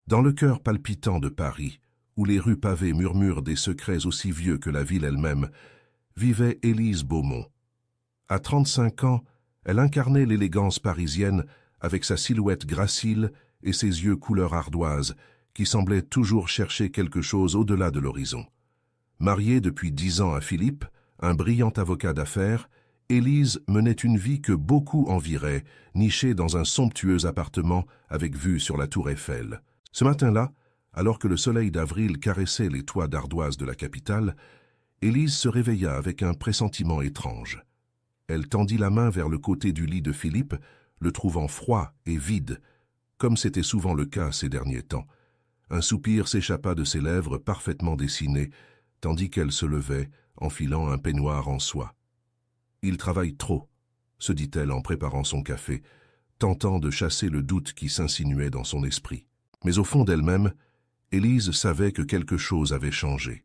Dans le cœur palpitant de Paris, où les rues pavées murmurent des secrets aussi vieux que la ville elle-même, vivait Élise Beaumont. À 35 ans, elle incarnait l'élégance parisienne avec sa silhouette gracile et ses yeux couleur ardoise, qui semblaient toujours chercher quelque chose au-delà de l'horizon. Mariée depuis 10 ans à Philippe, un brillant avocat d'affaires, Élise menait une vie que beaucoup envieraient, nichée dans un somptueux appartement avec vue sur la tour Eiffel. Ce matin-là, alors que le soleil d'avril caressait les toits d'ardoise de la capitale, Élise se réveilla avec un pressentiment étrange. Elle tendit la main vers le côté du lit de Philippe, le trouvant froid et vide, comme c'était souvent le cas ces derniers temps. Un soupir s'échappa de ses lèvres parfaitement dessinées, tandis qu'elle se levait, enfilant un peignoir en soie. « Il travaille trop », se dit-elle en préparant son café, tentant de chasser le doute qui s'insinuait dans son esprit. Mais au fond d'elle-même, Élise savait que quelque chose avait changé.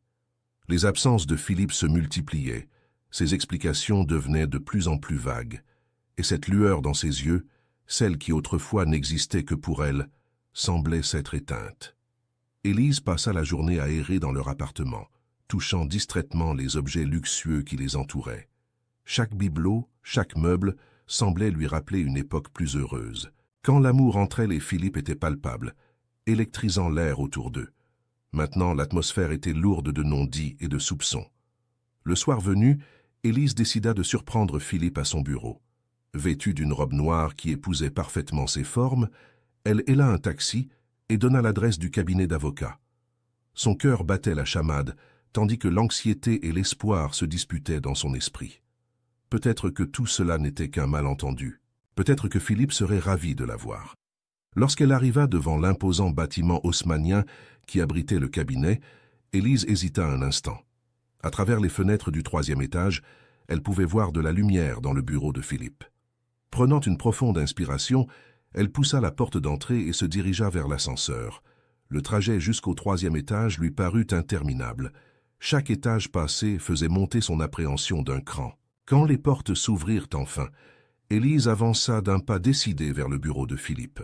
Les absences de Philippe se multipliaient, ses explications devenaient de plus en plus vagues, et cette lueur dans ses yeux, celle qui autrefois n'existait que pour elle, semblait s'être éteinte. Élise passa la journée à errer dans leur appartement, touchant distraitement les objets luxueux qui les entouraient. Chaque bibelot, chaque meuble semblait lui rappeler une époque plus heureuse, quand l'amour entre elle et Philippe était palpable, électrisant l'air autour d'eux. Maintenant, l'atmosphère était lourde de non-dits et de soupçons. Le soir venu, Élise décida de surprendre Philippe à son bureau. Vêtue d'une robe noire qui épousait parfaitement ses formes, elle héla un taxi et donna l'adresse du cabinet d'avocat. Son cœur battait la chamade, tandis que l'anxiété et l'espoir se disputaient dans son esprit. Peut-être que tout cela n'était qu'un malentendu. Peut-être que Philippe serait ravi de la voir. Lorsqu'elle arriva devant l'imposant bâtiment haussmannien qui abritait le cabinet, Élise hésita un instant. À travers les fenêtres du 3e étage, elle pouvait voir de la lumière dans le bureau de Philippe. Prenant une profonde inspiration, elle poussa la porte d'entrée et se dirigea vers l'ascenseur. Le trajet jusqu'au 3e étage lui parut interminable. Chaque étage passé faisait monter son appréhension d'un cran. Quand les portes s'ouvrirent enfin, Élise avança d'un pas décidé vers le bureau de Philippe.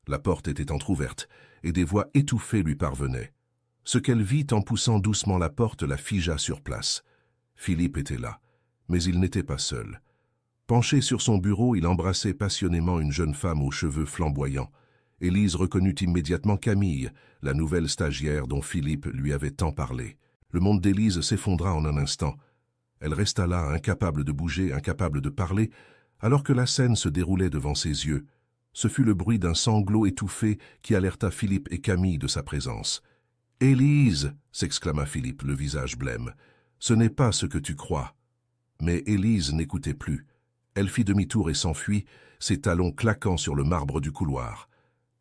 La porte était entr'ouverte, et des voix étouffées lui parvenaient. Ce qu'elle vit en poussant doucement la porte la figea sur place. Philippe était là, mais il n'était pas seul. Penché sur son bureau, il embrassait passionnément une jeune femme aux cheveux flamboyants. Élise reconnut immédiatement Camille, la nouvelle stagiaire dont Philippe lui avait tant parlé. Le monde d'Élise s'effondra en un instant. Elle resta là, incapable de bouger, incapable de parler, alors que la scène se déroulait devant ses yeux. Ce fut le bruit d'un sanglot étouffé qui alerta Philippe et Camille de sa présence. « Élise !» s'exclama Philippe, le visage blême. « Ce n'est pas ce que tu crois. » Mais Élise n'écoutait plus. Elle fit demi-tour et s'enfuit, ses talons claquant sur le marbre du couloir.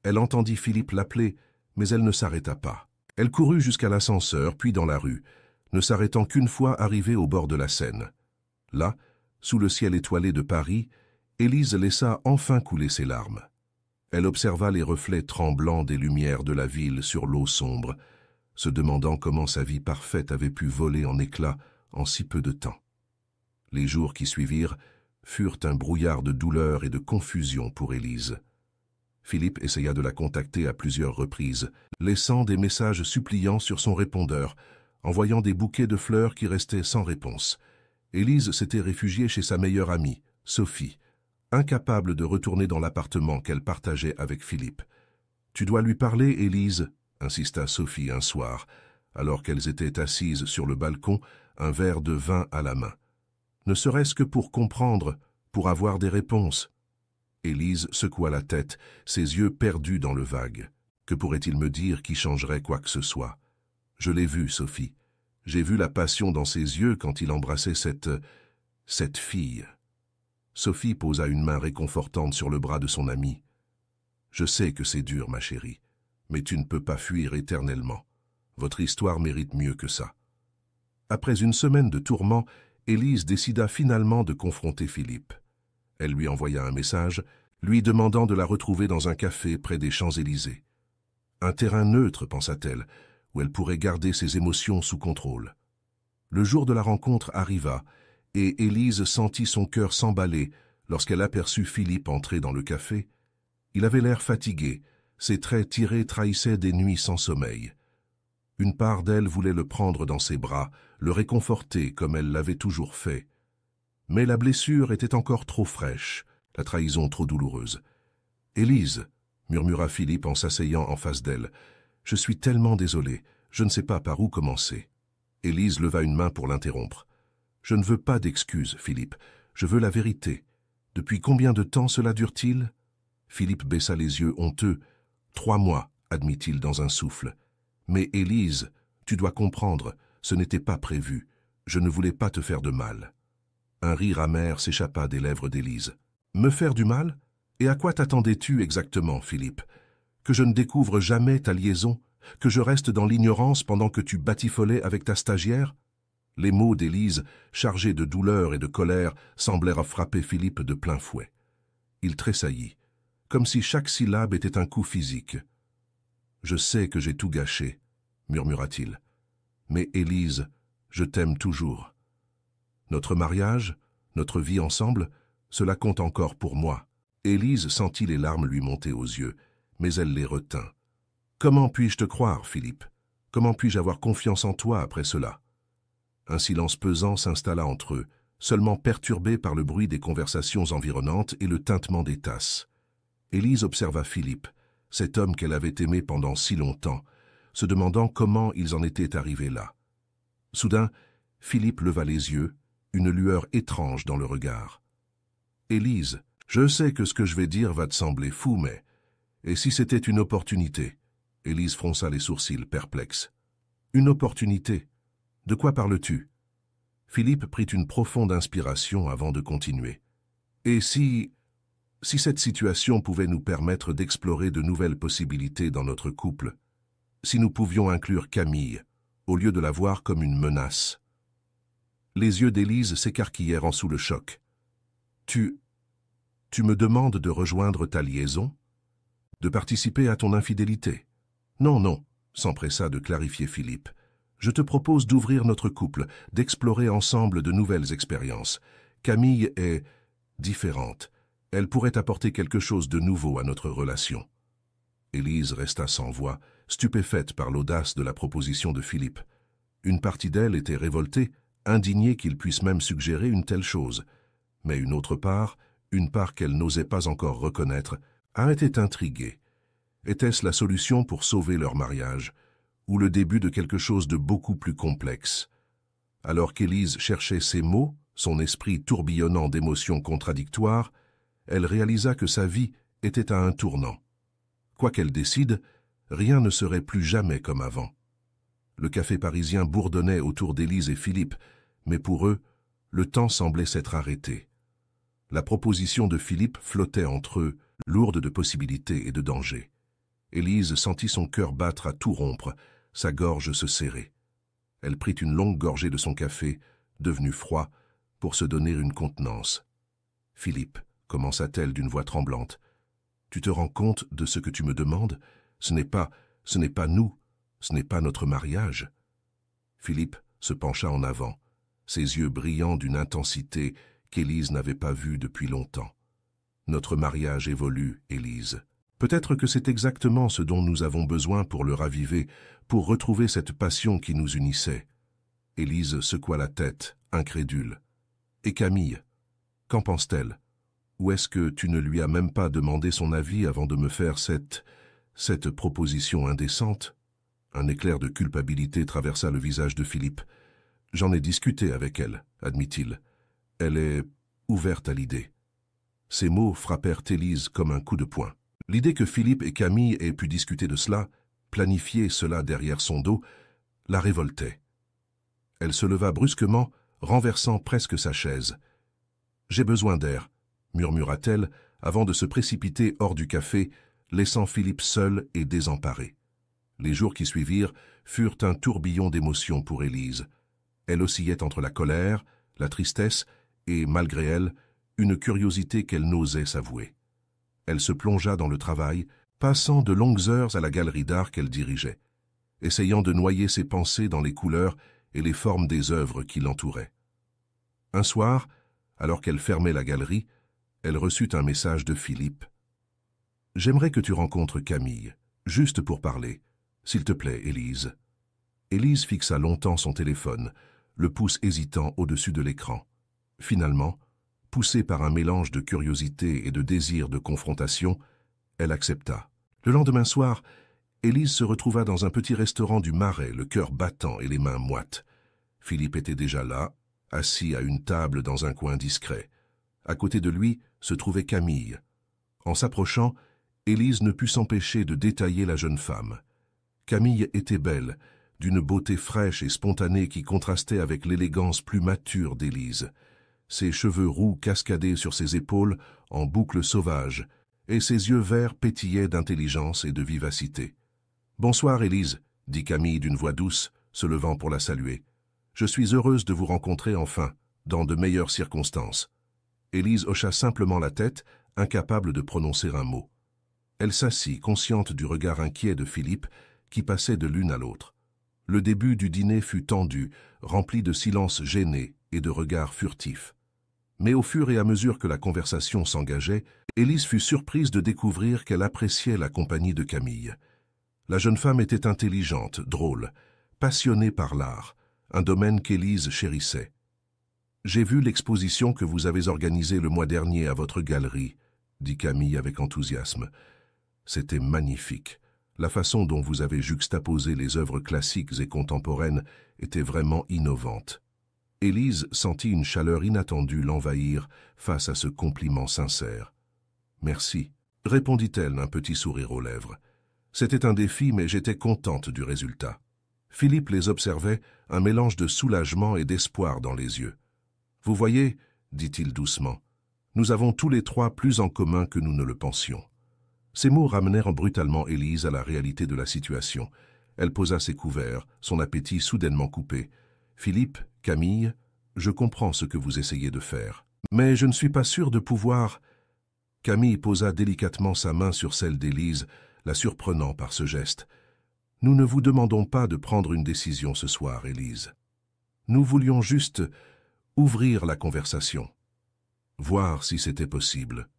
Elle entendit Philippe l'appeler, mais elle ne s'arrêta pas. Elle courut jusqu'à l'ascenseur, puis dans la rue, ne s'arrêtant qu'une fois arrivée au bord de la Seine. Là, sous le ciel étoilé de Paris, Élise laissa enfin couler ses larmes. Elle observa les reflets tremblants des lumières de la ville sur l'eau sombre, se demandant comment sa vie parfaite avait pu voler en éclats en si peu de temps. Les jours qui suivirent furent un brouillard de douleur et de confusion pour Élise. Philippe essaya de la contacter à plusieurs reprises, laissant des messages suppliants sur son répondeur, envoyant des bouquets de fleurs qui restaient sans réponse. Élise s'était réfugiée chez sa meilleure amie, Sophie, incapable de retourner dans l'appartement qu'elle partageait avec Philippe. « Tu dois lui parler, Élise » insista Sophie un soir, alors qu'elles étaient assises sur le balcon, un verre de vin à la main. Ne serait-ce que pour comprendre, pour avoir des réponses. Élise secoua la tête, ses yeux perdus dans le vague. Que pourrait-il me dire qui changerait quoi que ce soit? Je l'ai vu, Sophie. J'ai vu la passion dans ses yeux quand il embrassait cette fille. Sophie posa une main réconfortante sur le bras de son amie. Je sais que c'est dur, ma chérie, mais tu ne peux pas fuir éternellement. Votre histoire mérite mieux que ça. Après une semaine de tourments, Élise décida finalement de confronter Philippe. Elle lui envoya un message, lui demandant de la retrouver dans un café près des Champs-Élysées. Un terrain neutre, pensa-t-elle, où elle pourrait garder ses émotions sous contrôle. Le jour de la rencontre arriva, et Élise sentit son cœur s'emballer lorsqu'elle aperçut Philippe entrer dans le café. Il avait l'air fatigué, Ses traits tirés trahissaient des nuits sans sommeil. Une part d'elle voulait le prendre dans ses bras, le réconforter comme elle l'avait toujours fait. Mais la blessure était encore trop fraîche, la trahison trop douloureuse. « Élise !» murmura Philippe en s'asseyant en face d'elle. « Je suis tellement désolé, je ne sais pas par où commencer. » Élise leva une main pour l'interrompre. « Je ne veux pas d'excuses, Philippe, je veux la vérité. Depuis combien de temps cela dure-t-il » Philippe baissa les yeux honteux. « 3 mois, admit-il dans un souffle. Mais Élise, tu dois comprendre, ce n'était pas prévu. Je ne voulais pas te faire de mal. » Un rire amer s'échappa des lèvres d'Élise. « Me faire du mal ? Et à quoi t'attendais-tu exactement, Philippe ? Que je ne découvre jamais ta liaison ? Que je reste dans l'ignorance pendant que tu batifolais avec ta stagiaire ?» Les mots d'Élise, chargés de douleur et de colère, semblèrent frapper Philippe de plein fouet. Il tressaillit, comme si chaque syllabe était un coup physique. « Je sais que j'ai tout gâché, » murmura-t-il. « Mais Élise, je t'aime toujours. Notre mariage, notre vie ensemble, cela compte encore pour moi. » Élise sentit les larmes lui monter aux yeux, mais elle les retint. « Comment puis-je te croire, Philippe? Comment puis-je avoir confiance en toi après cela ?» Un silence pesant s'installa entre eux, seulement perturbé par le bruit des conversations environnantes et le tintement des tasses. Élise observa Philippe, cet homme qu'elle avait aimé pendant si longtemps, se demandant comment ils en étaient arrivés là. Soudain, Philippe leva les yeux, une lueur étrange dans le regard. « Élise, je sais que ce que je vais dire va te sembler fou, mais... Et si c'était une opportunité ?» Élise fronça les sourcils, perplexe. « Une opportunité ? De quoi parles-tu » Philippe prit une profonde inspiration avant de continuer. « Et si cette situation pouvait nous permettre d'explorer de nouvelles possibilités dans notre couple, si nous pouvions inclure Camille, au lieu de la voir comme une menace ?» Les yeux d'Élise s'écarquillèrent en sous le choc. « Tu me demandes de rejoindre ta liaison? De participer à ton infidélité? » « Non, non, » s'empressa de clarifier Philippe. « Je te propose d'ouvrir notre couple, d'explorer ensemble de nouvelles expériences. Camille est différente. Elle pourrait apporter quelque chose de nouveau à notre relation. » Élise resta sans voix, stupéfaite par l'audace de la proposition de Philippe. Une partie d'elle était révoltée, indignée qu'il puisse même suggérer une telle chose. Mais une autre part, une part qu'elle n'osait pas encore reconnaître, était intriguée. Était-ce la solution pour sauver leur mariage, ou le début de quelque chose de beaucoup plus complexe? Alors qu'Élise cherchait ses mots, son esprit tourbillonnant d'émotions contradictoires, elle réalisa que sa vie était à un tournant. Quoi qu'elle décide, rien ne serait plus jamais comme avant. Le café parisien bourdonnait autour d'Élise et Philippe, mais pour eux, le temps semblait s'être arrêté. La proposition de Philippe flottait entre eux, lourde de possibilités et de dangers. Élise sentit son cœur battre à tout rompre, sa gorge se serrer. Elle prit une longue gorgée de son café, devenu froid, pour se donner une contenance. « Philippe, » commença-t-elle d'une voix tremblante, « tu te rends compte de ce que tu me demandes? Ce n'est pas nous, ce n'est pas notre mariage. » Philippe se pencha en avant, ses yeux brillants d'une intensité qu'Élise n'avait pas vue depuis longtemps. « Notre mariage évolue, Élise. Peut-être que c'est exactement ce dont nous avons besoin pour le raviver, pour retrouver cette passion qui nous unissait. » Élise secoua la tête, incrédule. « Et Camille, qu'en pense-t-elle? Ou est-ce que tu ne lui as même pas demandé son avis avant de me faire cette proposition indécente ?» Un éclair de culpabilité traversa le visage de Philippe. « J'en ai discuté avec elle, admit-il. Elle est ouverte à l'idée. » Ces mots frappèrent Élise comme un coup de poing. L'idée que Philippe et Camille aient pu discuter de cela, planifier cela derrière son dos, la révoltait. Elle se leva brusquement, renversant presque sa chaise. « J'ai besoin d'air », murmura-t-elle, avant de se précipiter hors du café, laissant Philippe seul et désemparé. Les jours qui suivirent furent un tourbillon d'émotions pour Élise. Elle oscillait entre la colère, la tristesse et, malgré elle, une curiosité qu'elle n'osait s'avouer. Elle se plongea dans le travail, passant de longues heures à la galerie d'art qu'elle dirigeait, essayant de noyer ses pensées dans les couleurs et les formes des œuvres qui l'entouraient. Un soir, alors qu'elle fermait la galerie, elle reçut un message de Philippe. « J'aimerais que tu rencontres Camille, juste pour parler. S'il te plaît, Élise. Élise fixa longtemps son téléphone, le pouce hésitant au-dessus de l'écran. Finalement, poussée par un mélange de curiosité et de désir de confrontation, elle accepta. Le lendemain soir, Élise se retrouva dans un petit restaurant du Marais, le cœur battant et les mains moites. Philippe était déjà là, assis à une table dans un coin discret. À côté de lui se trouvait Camille. En s'approchant, Élise ne put s'empêcher de détailler la jeune femme. Camille était belle, d'une beauté fraîche et spontanée qui contrastait avec l'élégance plus mature d'Élise. Ses cheveux roux cascadaient sur ses épaules en boucles sauvages, et ses yeux verts pétillaient d'intelligence et de vivacité. « Bonsoir, Élise, » dit Camille d'une voix douce, se levant pour la saluer. « Je suis heureuse de vous rencontrer enfin, dans de meilleures circonstances. » Élise hocha simplement la tête, incapable de prononcer un mot. Elle s'assit, consciente du regard inquiet de Philippe, qui passait de l'une à l'autre. Le début du dîner fut tendu, rempli de silences gênés et de regards furtifs. Mais au fur et à mesure que la conversation s'engageait, Élise fut surprise de découvrir qu'elle appréciait la compagnie de Camille. La jeune femme était intelligente, drôle, passionnée par l'art, un domaine qu'Élise chérissait. « J'ai vu l'exposition que vous avez organisée le mois dernier à votre galerie, » dit Camille avec enthousiasme. « C'était magnifique. La façon dont vous avez juxtaposé les œuvres classiques et contemporaines était vraiment innovante. » Élise sentit une chaleur inattendue l'envahir face à ce compliment sincère. « Merci, » répondit-elle, un petit sourire aux lèvres. C'était un défi, mais j'étais contente du résultat. Philippe les observait, un mélange de soulagement et d'espoir dans les yeux. « Vous voyez, » dit-il doucement, « nous avons tous les trois plus en commun que nous ne le pensions. » Ces mots ramenèrent brutalement Élise à la réalité de la situation. Elle posa ses couverts, son appétit soudainement coupé. « Philippe, Camille, je comprends ce que vous essayez de faire. Mais je ne suis pas sûre de pouvoir... » Camille posa délicatement sa main sur celle d'Élise, la surprenant par ce geste. « Nous ne vous demandons pas de prendre une décision ce soir, Élise. Nous voulions juste ouvrir la conversation, voir si c'était possible. »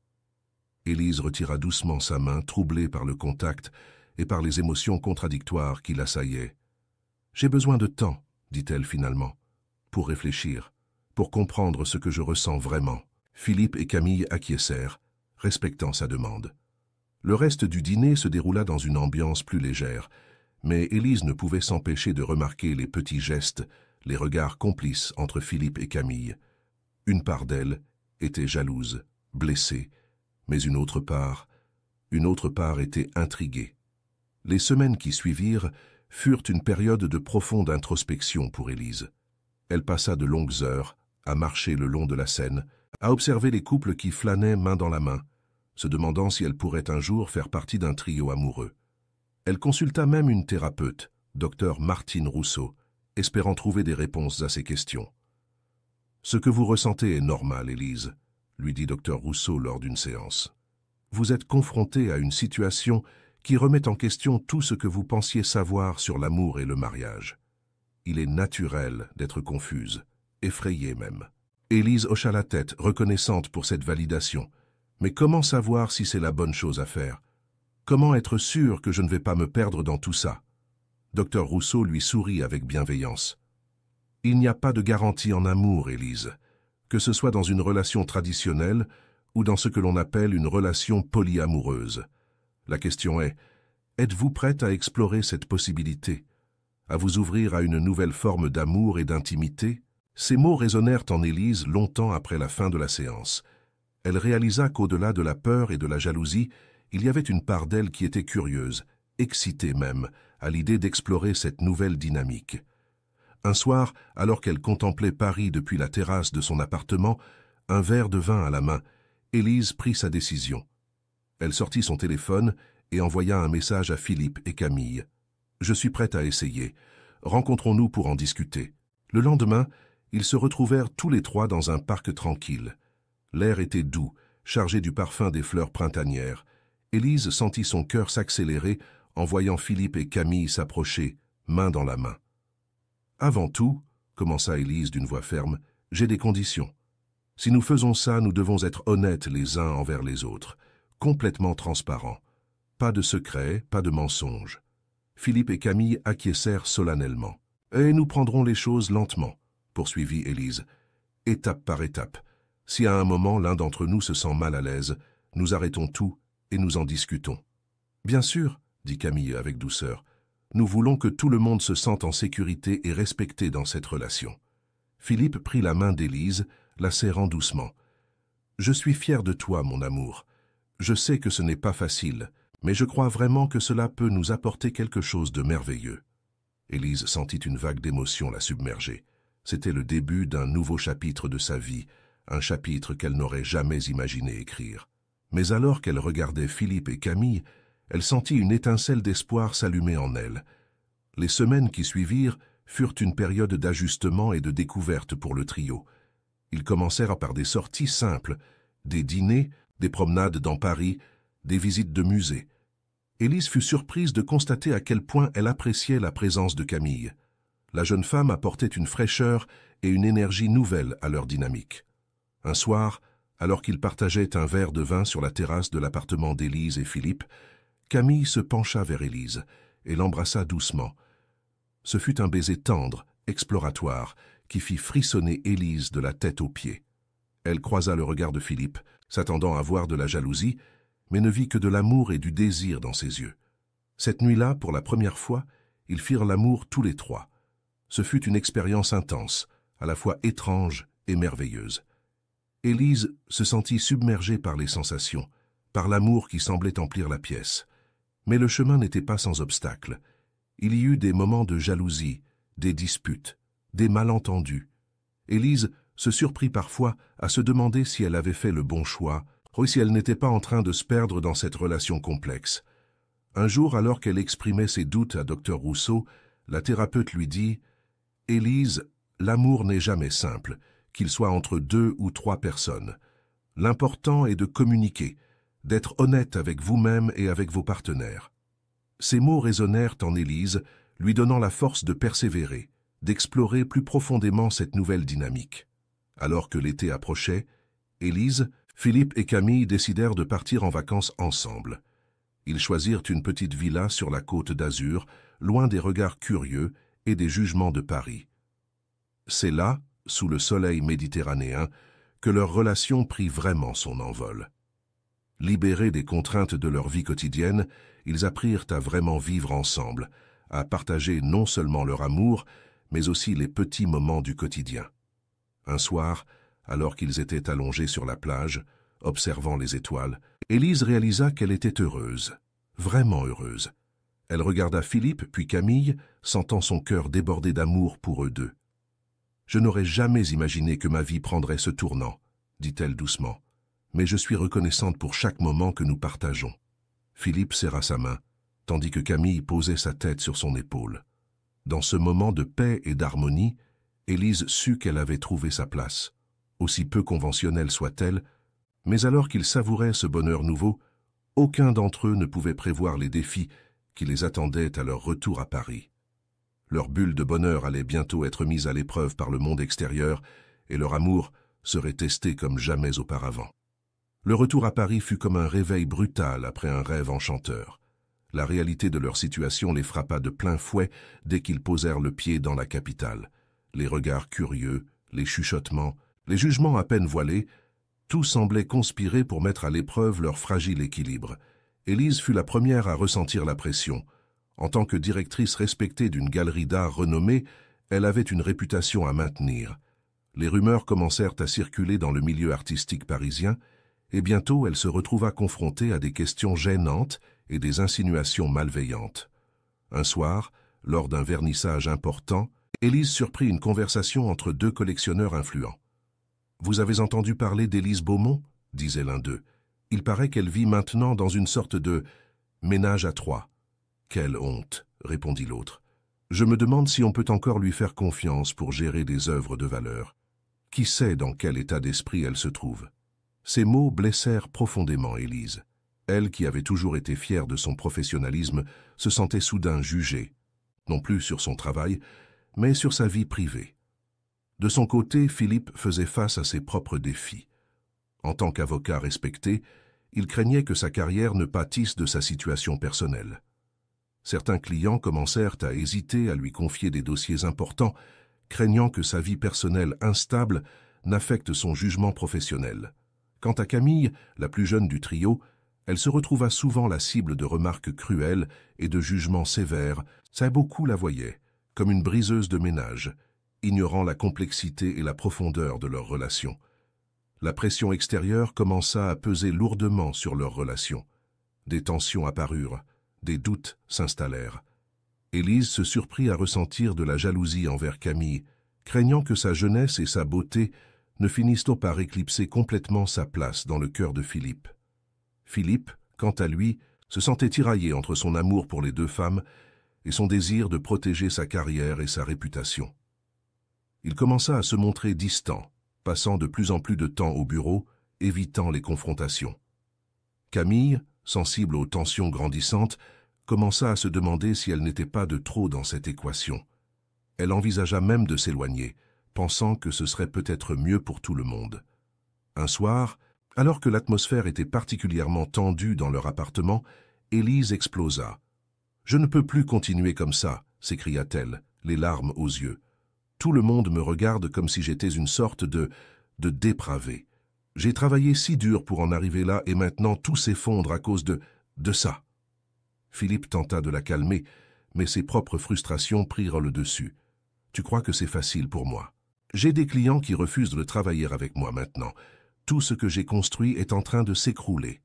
Élise retira doucement sa main, troublée par le contact et par les émotions contradictoires qui l'assaillaient. « J'ai besoin de temps, » dit-elle finalement, « pour réfléchir, pour comprendre ce que je ressens vraiment. » Philippe et Camille acquiescèrent, respectant sa demande. Le reste du dîner se déroula dans une ambiance plus légère, mais Élise ne pouvait s'empêcher de remarquer les petits gestes, les regards complices entre Philippe et Camille. Une part d'elle était jalouse, blessée, mais une autre part était intriguée. Les semaines qui suivirent furent une période de profonde introspection pour Élise. Elle passa de longues heures à marcher le long de la Seine, à observer les couples qui flânaient main dans la main, se demandant si elle pourrait un jour faire partie d'un trio amoureux. Elle consulta même une thérapeute, Dr Martine Rousseau, espérant trouver des réponses à ses questions. « Ce que vous ressentez est normal, Élise, » lui dit Dr Rousseau lors d'une séance. « Vous êtes confrontée à une situation qui remet en question tout ce que vous pensiez savoir sur l'amour et le mariage. Il est naturel d'être confuse, effrayée même. » Élise hocha la tête, reconnaissante pour cette validation. Mais comment savoir si c'est la bonne chose à faire? Comment être sûre que je ne vais pas me perdre dans tout ça? Dr Rousseau lui sourit avec bienveillance. « Il n'y a pas de garantie en amour, Élise, que ce soit dans une relation traditionnelle ou dans ce que l'on appelle une relation polyamoureuse. La question est, êtes-vous prête à explorer cette possibilité, à vous ouvrir à une nouvelle forme d'amour et d'intimité ?» Ces mots résonnèrent en Élise longtemps après la fin de la séance. Elle réalisa qu'au-delà de la peur et de la jalousie, il y avait une part d'elle qui était curieuse, excitée même, à l'idée d'explorer cette nouvelle dynamique. Un soir, alors qu'elle contemplait Paris depuis la terrasse de son appartement, un verre de vin à la main, Élise prit sa décision. Elle sortit son téléphone et envoya un message à Philippe et Camille. « Je suis prête à essayer. Rencontrons-nous pour en discuter. » Le lendemain, ils se retrouvèrent tous les trois dans un parc tranquille. L'air était doux, chargé du parfum des fleurs printanières. Élise sentit son cœur s'accélérer en voyant Philippe et Camille s'approcher, main dans la main. « Avant tout, » commença Élise d'une voix ferme, « j'ai des conditions. Si nous faisons ça, nous devons être honnêtes les uns envers les autres, complètement transparents. Pas de secret, pas de mensonge. Philippe et Camille acquiescèrent solennellement. « Et nous prendrons les choses lentement », poursuivit Élise, « étape par étape. Si à un moment l'un d'entre nous se sent mal à l'aise, nous arrêtons tout et nous en discutons. »« Bien sûr, » dit Camille avec douceur, « nous voulons que tout le monde se sente en sécurité et respecté dans cette relation. » Philippe prit la main d'Élise, la serrant doucement. « Je suis fier de toi, mon amour. Je sais que ce n'est pas facile, mais je crois vraiment que cela peut nous apporter quelque chose de merveilleux. » Élise sentit une vague d'émotion la submerger. C'était le début d'un nouveau chapitre de sa vie, un chapitre qu'elle n'aurait jamais imaginé écrire. Mais alors qu'elle regardait Philippe et Camille, elle sentit une étincelle d'espoir s'allumer en elle. Les semaines qui suivirent furent une période d'ajustement et de découverte pour le trio. Ils commencèrent par des sorties simples, des dîners, des promenades dans Paris, des visites de musées. Élise fut surprise de constater à quel point elle appréciait la présence de Camille. La jeune femme apportait une fraîcheur et une énergie nouvelles à leur dynamique. Un soir, alors qu'ils partageaient un verre de vin sur la terrasse de l'appartement d'Élise et Philippe, Camille se pencha vers Élise et l'embrassa doucement. Ce fut un baiser tendre, exploratoire, qui fit frissonner Élise de la tête aux pieds. Elle croisa le regard de Philippe, s'attendant à voir de la jalousie, mais ne vit que de l'amour et du désir dans ses yeux. Cette nuit-là, pour la première fois, ils firent l'amour tous les trois. Ce fut une expérience intense, à la fois étrange et merveilleuse. Élise se sentit submergée par les sensations, par l'amour qui semblait emplir la pièce. Mais le chemin n'était pas sans obstacles. Il y eut des moments de jalousie, des disputes, des malentendus. Élise se surprit parfois à se demander si elle avait fait le bon choix, ou si elle n'était pas en train de se perdre dans cette relation complexe. Un jour, alors qu'elle exprimait ses doutes à Dr Rousseau, la thérapeute lui dit « Élise, l'amour n'est jamais simple, qu'il soit entre 2 ou 3 personnes. L'important est de communiquer, d'être honnête avec vous-même et avec vos partenaires. » Ces mots résonnèrent en Élise, lui donnant la force de persévérer, d'explorer plus profondément cette nouvelle dynamique. Alors que l'été approchait, Élise, Philippe et Camille décidèrent de partir en vacances ensemble. Ils choisirent une petite villa sur la côte d'Azur, loin des regards curieux et des jugements de Paris. C'est là, sous le soleil méditerranéen, que leur relation prit vraiment son envol. Libérés des contraintes de leur vie quotidienne, ils apprirent à vraiment vivre ensemble, à partager non seulement leur amour, mais aussi les petits moments du quotidien. Un soir, alors qu'ils étaient allongés sur la plage, observant les étoiles, Élise réalisa qu'elle était heureuse, vraiment heureuse. Elle regarda Philippe puis Camille, sentant son cœur déborder d'amour pour eux deux. « Je n'aurais jamais imaginé que ma vie prendrait ce tournant, » dit-elle doucement, « mais je suis reconnaissante pour chaque moment que nous partageons. » Philippe serra sa main, tandis que Camille posait sa tête sur son épaule. Dans ce moment de paix et d'harmonie, Élise sut qu'elle avait trouvé sa place. Aussi peu conventionnelle soit-elle, mais alors qu'ils savouraient ce bonheur nouveau, aucun d'entre eux ne pouvait prévoir les défis qui les attendaient à leur retour à Paris. Leur bulle de bonheur allait bientôt être mise à l'épreuve par le monde extérieur et leur amour serait testé comme jamais auparavant. Le retour à Paris fut comme un réveil brutal après un rêve enchanteur. La réalité de leur situation les frappa de plein fouet dès qu'ils posèrent le pied dans la capitale. Les regards curieux, les chuchotements, les jugements à peine voilés, tout semblait conspirer pour mettre à l'épreuve leur fragile équilibre. Élise fut la première à ressentir la pression. En tant que directrice respectée d'une galerie d'art renommée, elle avait une réputation à maintenir. Les rumeurs commencèrent à circuler dans le milieu artistique parisien, et bientôt elle se retrouva confrontée à des questions gênantes et des insinuations malveillantes. Un soir, lors d'un vernissage important, Élise surprit une conversation entre 2 collectionneurs influents. « Vous avez entendu parler d'Élise Beaumont ?» disait l'un d'eux. « Il paraît qu'elle vit maintenant dans une sorte de ménage à 3. » « Quelle honte !» répondit l'autre. « Je me demande si on peut encore lui faire confiance pour gérer des œuvres de valeur. Qui sait dans quel état d'esprit elle se trouve ?» Ces mots blessèrent profondément Élise. Elle, qui avait toujours été fière de son professionnalisme, se sentait soudain jugée, non plus sur son travail, mais sur sa vie privée. De son côté, Philippe faisait face à ses propres défis. En tant qu'avocat respecté, il craignait que sa carrière ne pâtisse de sa situation personnelle. Certains clients commencèrent à hésiter à lui confier des dossiers importants, craignant que sa vie personnelle instable n'affecte son jugement professionnel. Quant à Camille, la plus jeune du trio, elle se retrouva souvent la cible de remarques cruelles et de jugements sévères. Beaucoup la voyaient comme une briseuse de ménage, ignorant la complexité et la profondeur de leur relation. La pression extérieure commença à peser lourdement sur leur relation. Des tensions apparurent, des doutes s'installèrent. Élise se surprit à ressentir de la jalousie envers Camille, craignant que sa jeunesse et sa beauté ne finissent par éclipser complètement sa place dans le cœur de Philippe. Philippe, quant à lui, se sentait tiraillé entre son amour pour les deux femmes et son désir de protéger sa carrière et sa réputation. Il commença à se montrer distant, passant de plus en plus de temps au bureau, évitant les confrontations. Camille, sensible aux tensions grandissantes, commença à se demander si elle n'était pas de trop dans cette équation. Elle envisagea même de s'éloigner, pensant que ce serait peut-être mieux pour tout le monde. Un soir, alors que l'atmosphère était particulièrement tendue dans leur appartement, Élise explosa. « Je ne peux plus continuer comme ça », s'écria-t-elle, les larmes aux yeux. « Tout le monde me regarde comme si j'étais une sorte de dépravé. J'ai travaillé si dur pour en arriver là et maintenant tout s'effondre à cause de ça. » Philippe tenta de la calmer, mais ses propres frustrations prirent le dessus. « Tu crois que c'est facile pour moi? J'ai des clients qui refusent de travailler avec moi maintenant. Tout ce que j'ai construit est en train de s'écrouler. »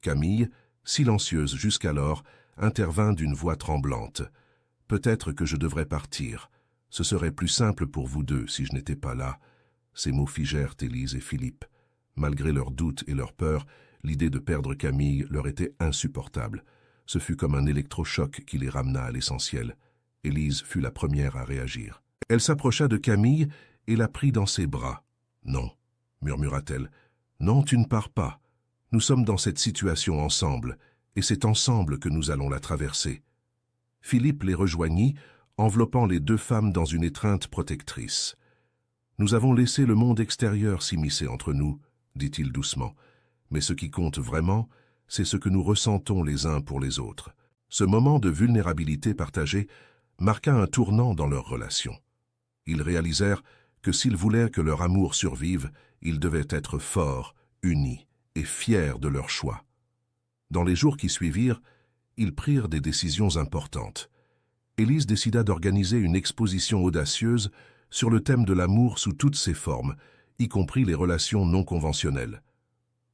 Camille, silencieuse jusqu'alors, intervint d'une voix tremblante. « Peut-être que je devrais partir. Ce serait plus simple pour vous deux si je n'étais pas là. » Ces mots figèrent Élise et Philippe. Malgré leurs doutes et leurs peurs, l'idée de perdre Camille leur était insupportable. Ce fut comme un électrochoc qui les ramena à l'essentiel. Élise fut la première à réagir. Elle s'approcha de Camille et la prit dans ses bras. « Non, » murmura-t-elle. « Non, tu ne pars pas. Nous sommes dans cette situation ensemble, et c'est ensemble que nous allons la traverser. » Philippe les rejoignit, enveloppant les deux femmes dans une étreinte protectrice. « Nous avons laissé le monde extérieur s'immiscer entre nous, » dit-il doucement. « Mais ce qui compte vraiment, c'est ce que nous ressentons les uns pour les autres. » Ce moment de vulnérabilité partagée marqua un tournant dans leur relation. Ils réalisèrent que s'ils voulaient que leur amour survive, ils devaient être forts, unis et fiers de leur choix. Dans les jours qui suivirent, ils prirent des décisions importantes. Élise décida d'organiser une exposition audacieuse sur le thème de l'amour sous toutes ses formes, y compris les relations non conventionnelles.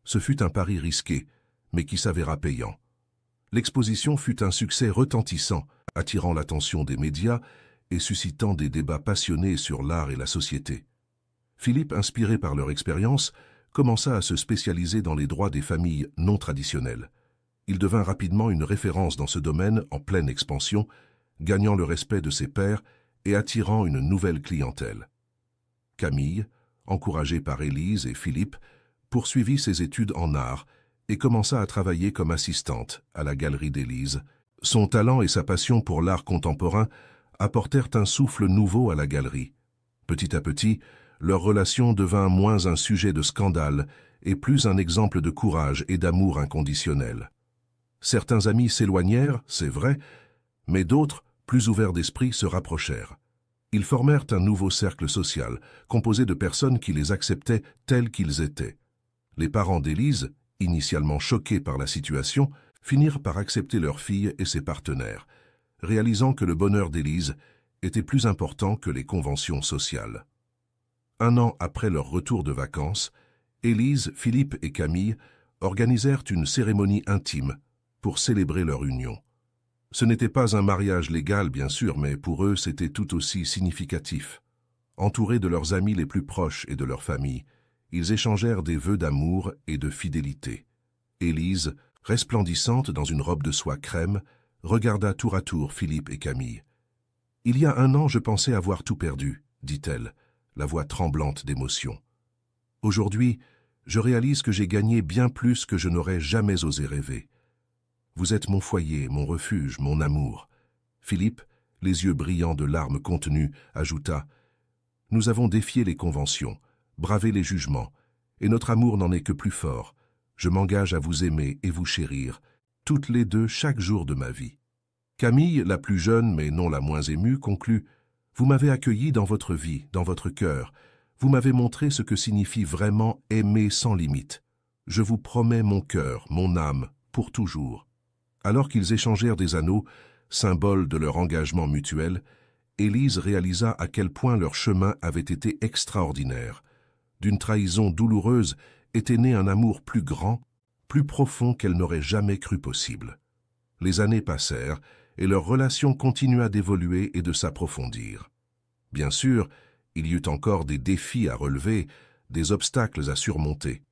Ce fut un pari risqué, mais qui s'avéra payant. L'exposition fut un succès retentissant, attirant l'attention des médias et suscitant des débats passionnés sur l'art et la société. Philippe, inspiré par leur expérience, commença à se spécialiser dans les droits des familles non traditionnelles. Il devint rapidement une référence dans ce domaine en pleine expansion, gagnant le respect de ses pairs et attirant une nouvelle clientèle. Camille, encouragée par Élise et Philippe, poursuivit ses études en art et commença à travailler comme assistante à la galerie d'Élise. Son talent et sa passion pour l'art contemporain apportèrent un souffle nouveau à la galerie. Petit à petit, leur relation devint moins un sujet de scandale et plus un exemple de courage et d'amour inconditionnel. Certains amis s'éloignèrent, c'est vrai, mais d'autres, plus ouverts d'esprit, se rapprochèrent. Ils formèrent un nouveau cercle social, composé de personnes qui les acceptaient tels qu'ils étaient. Les parents d'Élise, initialement choqués par la situation, finirent par accepter leur fille et ses partenaires, réalisant que le bonheur d'Élise était plus important que les conventions sociales. Un an après leur retour de vacances, Élise, Philippe et Camille organisèrent une cérémonie intime pour célébrer leur union. Ce n'était pas un mariage légal, bien sûr, mais pour eux, c'était tout aussi significatif. Entourés de leurs amis les plus proches et de leur famille, ils échangèrent des vœux d'amour et de fidélité. Élise, resplendissante dans une robe de soie crème, regarda tour à tour Philippe et Camille. « Il y a un an, je pensais avoir tout perdu, » dit-elle, la voix tremblante d'émotion. « Aujourd'hui, je réalise que j'ai gagné bien plus que je n'aurais jamais osé rêver. Vous êtes mon foyer, mon refuge, mon amour. » Philippe, les yeux brillants de larmes contenues, ajouta « Nous avons défié les conventions, bravé les jugements, et notre amour n'en est que plus fort. Je m'engage à vous aimer et vous chérir, toutes les deux chaque jour de ma vie. » Camille, la plus jeune mais non la moins émue, conclut « Vous m'avez accueilli dans votre vie, dans votre cœur. Vous m'avez montré ce que signifie vraiment aimer sans limite. Je vous promets mon cœur, mon âme, pour toujours. » Alors qu'ils échangèrent des anneaux, symbole de leur engagement mutuel, Élise réalisa à quel point leur chemin avait été extraordinaire. D'une trahison douloureuse était né un amour plus grand, plus profond qu'elle n'aurait jamais cru possible. Les années passèrent et leur relation continua d'évoluer et de s'approfondir. Bien sûr, il y eut encore des défis à relever, des obstacles à surmonter.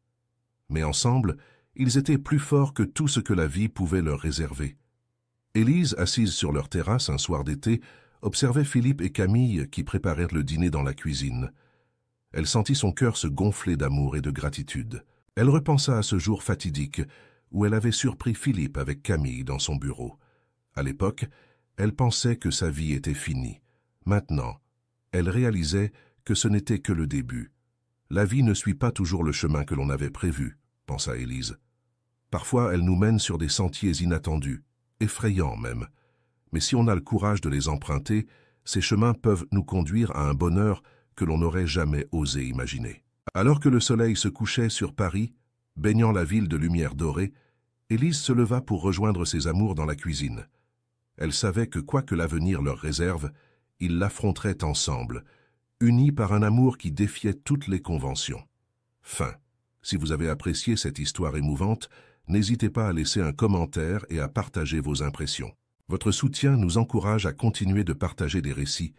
Mais ensemble, ils étaient plus forts que tout ce que la vie pouvait leur réserver. Élise, assise sur leur terrasse un soir d'été, observait Philippe et Camille qui préparèrent le dîner dans la cuisine. Elle sentit son cœur se gonfler d'amour et de gratitude. Elle repensa à ce jour fatidique où elle avait surpris Philippe avec Camille dans son bureau. À l'époque, elle pensait que sa vie était finie. Maintenant, elle réalisait que ce n'était que le début. La vie ne suit pas toujours le chemin que l'on avait prévu, pensa Élise. Parfois, elle nous mène sur des sentiers inattendus, effrayants même. Mais si on a le courage de les emprunter, ces chemins peuvent nous conduire à un bonheur que l'on n'aurait jamais osé imaginer. Alors que le soleil se couchait sur Paris, baignant la ville de lumière dorée, Élise se leva pour rejoindre ses amours dans la cuisine. Elle savait que quoi que l'avenir leur réserve, ils l'affronteraient ensemble, unis par un amour qui défiait toutes les conventions. Fin. Si vous avez apprécié cette histoire émouvante, n'hésitez pas à laisser un commentaire et à partager vos impressions. Votre soutien nous encourage à continuer de partager des récits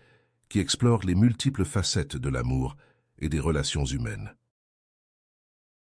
qui explorent les multiples facettes de l'amour et des relations humaines.